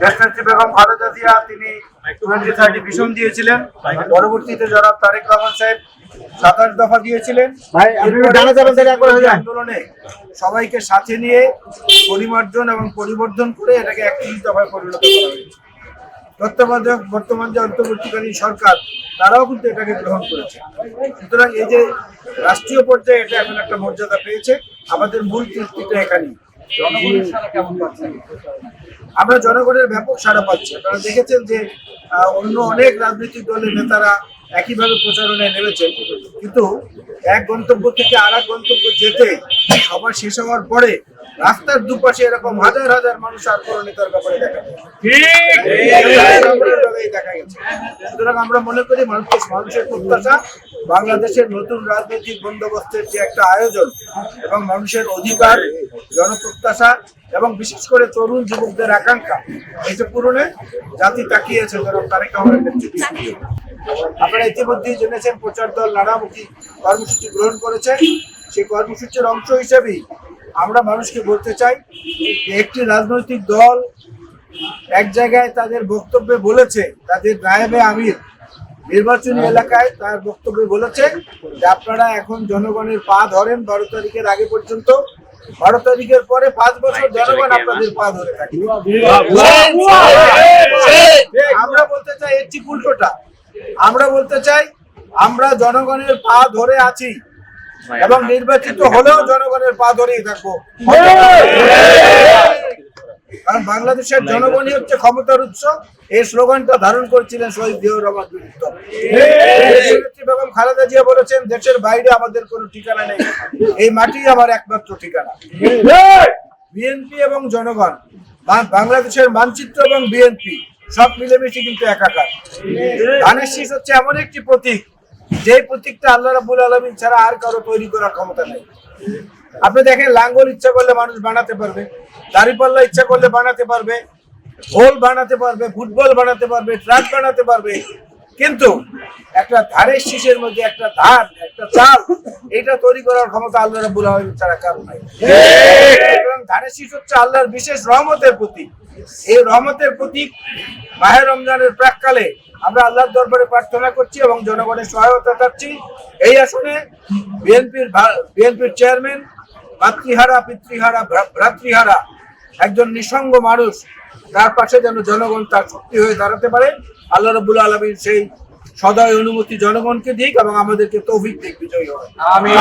দেশনেত্রী বেগম খালেদা জিয়া তিনি 2030 ভিশন দিয়েছিলেন। পরবর্তীতে জনাব তারেক রহমান সাহেব 27 দফা দিয়েছিলেন। আন্দোলনে সবাইকে সাথে নিয়ে পরিমার্জন এবং পরিবর্তন করে এটাকে 31 দফায় পরিণত করা হয়েছে। তত্ত্বাবধায়ক বর্তমান যে অন্তর্বর্তীকালীন সরকার তারাও কিন্তু এটাকে গ্রহণ করেছে। সুতরাং এই যে রাষ্ট্রীয় পর্যায়ে এটা এখন একটা মর্যাদা পেয়েছে, আমাদের মূল তৃপ্তিটা এখানেই। আমরা জনগণের ব্যাপক সাড়া পাচ্ছি। আপনারা দেখেছেন যে অন্য অনেক রাজনৈতিক দলের নেতারা একইভাবে প্রচারণায় নেমেছেন, কিন্তু এক গন্তব্য থেকে আর এক গন্তব্য যেতে সভা শেষ হওয়ার পরে রাস্তার দুপাশে এরকম হাজার হাজার মানুষ আর কোনো নেতার ব্যাপারে দেখা গেছে। সুতরাং আমরা মনে করি মানুষের প্রত্যাশা, বাংলাদেশের নতুন রাজনৈতিক বন্দোবস্তের যে একটা আয়োজন এবং মানুষের অধিকার, জনপ্রত্যাশা এবং বিশেষ করে তরুণ যুবকদের আকাঙ্ক্ষা, এটা পূরণে জাতি তাকিয়েছে জনাব তারেক রহমানের নেতৃত্বে। আপনারা ইতিমধ্যেই জেনেছেন প্রচার দল নানামুখী কর্মসূচি গ্রহণ করেছে। সেই কর্মসূচির অংশ হিসেবেই আমরা মানুষকে বলতে চাই যে একটি রাজনৈতিক দল এক জায়গায় তাদের বক্তব্যে বলেছে, তাদের নায়েবে আমির নির্বাচনী এলাকায় তার বক্তব্যে বলেছে যে আপনারা এখন জনগণের পা ধরেন 12 তারিখের আগে পর্যন্ত, 12 তারিখের পরে 5 বছর জনগণ আপনাদের পা ধরে থাকে। আমরা বলতে চাই এর ঠিক উল্টোটা। আমরা বলতে চাই আমরা জনগণের পা ধরে আছি এবং নির্বাচিত হলেও জনগণের পা ধরেই থাকবো। কারণ বাংলাদেশের জনগণই হচ্ছে ক্ষমতার উৎস। এই স্লোগানটা ধারণ করেছিলেন শহীদ জিয়াউর রহমান। বেগম খালেদা জিয়া বলেছেন দেশের বাইরে আমাদের কোনো ঠিকানা নেই, এই মাটি আমার একমাত্র ঠিকানা। বিএনপি এবং জনগণ, বাংলাদেশের মানচিত্র এবং বিএনপি সব মিলেমিশে কিন্তু একাকার। ধানের শীষ হচ্ছে এমন একটি প্রতীক, যে প্রতীকটা আল্লাহ রাব্বুল আলামিন ছাড়া আর কারো তৈরি করার ক্ষমতা নেই। আপনি দেখেন লাঙ্গল ইচ্ছা করলে মানুষ বানাতে পারবে, দাঁড়িপাল্লা ইচ্ছা করলে বানাতে পারবে, গোল বানাতে পারবে, ফুটবল বানাতে পারবে, ট্রাক বানাতে পারবে, কিন্তু একটা ধানের শীষের মধ্যে একটা ধান, একটা চাল, এটা তৈরি করার ক্ষমতা আল্লাহ রাব্বুল আলামিন ছাড়া কারো নাই। ধানের শীষ হচ্ছে আল্লাহর বিশেষ রহমতের প্রতীক। এই রহমতের প্রতীক মাহে রমজানের প্রাককালে আমরা আল্লাহর দরবারে প্রার্থনা করছি এবং জনগণের সহায়তা চাচ্ছি। এই আসনে বিএনপির চেয়ারম্যান মাতৃহারা, পিতৃহারা, ভ্রাতৃহারা একজন নিঃসঙ্গ মানুষ, তার পাশে যেন জনগণ তার শক্তি হয়ে দাঁড়াতে পারে। আল্লাহ রাব্বুল আলামিন সেই সদয় অনুমতি জনগণকে দিক এবং আমাদেরকে তৌফিক দিক, বিজয়ী হয়। আমিন।